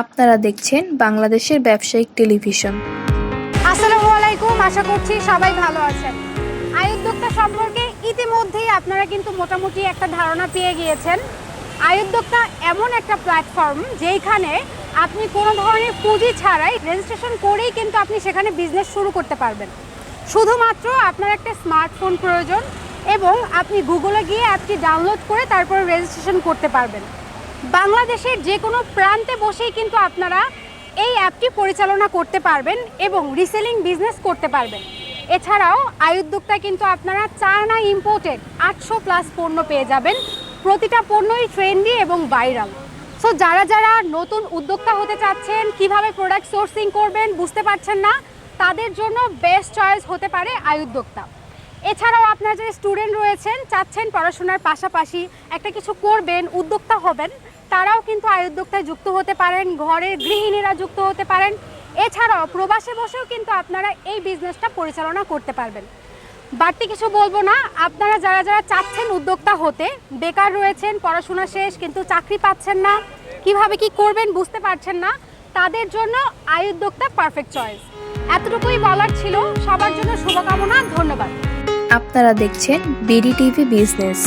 আপনারা দেখছেন বাংলাদেশের ব্যবসায়িক টেলিভিশন। আসসালামু আলাইকুম, আশা করছি সবাই ভালো আছেন। আয় উদ্যোক্তা সম্পর্কে ইতিমধ্যেই আপনারা কিন্তু মোটামুটি একটা ধারণা পেয়ে গিয়েছেন। আয় উদ্যোক্তা এমন একটা প্ল্যাটফর্ম যেখানে আপনি কোনো ধরনের পুঁজি ছাড়াই রেজিস্ট্রেশন করেই কিন্তু আপনি সেখানে বিজনেস শুরু করতে পারবেন। শুধুমাত্র আপনার একটা স্মার্টফোন প্রয়োজন এবং আপনি গুগলে গিয়ে অ্যাপটি ডাউনলোড করে তারপর রেজিস্ট্রেশন করতে পারবেন। বাংলাদেশের যে কোনো প্রান্তে বসেই কিন্তু আপনারা এই অ্যাপটি পরিচালনা করতে পারবেন এবং রিসেলিং বিজনেস করতে পারবেন। এছাড়াও আয় উদ্যোক্তায় কিন্তু আপনারা চায়না ইম্পোর্টেড 800+ পণ্য পেয়ে যাবেন। প্রতিটা পণ্যই ট্রেন্ডি এবং ভাইরাল। সো যারা যারা নতুন উদ্যোক্তা হতে চাচ্ছেন, কিভাবে প্রোডাক্ট সোর্সিং করবেন বুঝতে পারছেন না, তাদের জন্য বেস্ট চয়েস হতে পারে আয় উদ্যোক্তা। এছাড়াও আপনারা যে স্টুডেন্ট রয়েছেন, চাচ্ছেন পড়াশোনার পাশাপাশি একটা কিছু করবেন, উদ্যোক্তা হবেন, তারাও কিন্তু আয় উদ্যোক্তায় যুক্ত হতে পারেন। ঘরের গৃহিণীরা যুক্ত হতে পারেন। এছাড়াও প্রবাসে বসেও কিন্তু আপনারা এই বিজনেসটা পরিচালনা করতে পারবেন। বাড়তি কিছু বলবো না, আপনারা যারা যারা চাচ্ছেন উদ্যোক্তা হতে, বেকার রয়েছেন, পড়াশোনা শেষ কিন্তু চাকরি পাচ্ছেন না, কিভাবে কি করবেন বুঝতে পারছেন না, তাদের জন্য আয় উদ্যোক্তা পারফেক্ট চয়েস। এতটুকুই বলার ছিল। সবার জন্য শুভকামনা। ধন্যবাদ। আপনারা দেখছেন বিডি টিভি বিজনেস।